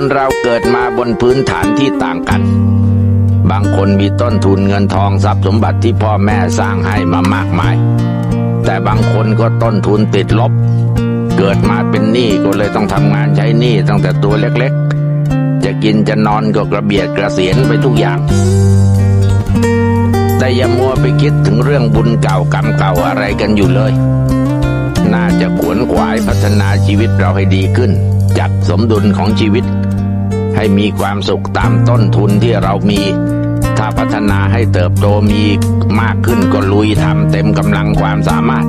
คนเราเกิดมาบนพื้นฐานที่ต่างกันบางคนมีต้นทุนเงินทองทรัพย์สมบัติที่พ่อแม่สร้างให้มามากมายแต่บางคนก็ต้นทุนติดลบเกิดมาเป็นหนี้ก็เลยต้องทำงานใช้หนี้ตั้งแต่ตัวเล็กๆจะกินจะนอนก็กระเบียดกระเสียนไปทุกอย่างแต่อย่ามัวไปคิดถึงเรื่องบุญเก่ากรรมเก่าอะไรกันอยู่เลยน่าจะขวนขวายพัฒนาชีวิตเราให้ดีขึ้นจัดสมดุลของชีวิตให้มีความสุขตามต้นทุนที่เรามีถ้าพัฒนาให้เติบโตมีมากขึ้นก็ลุยทำเต็มกำลังความสามารถ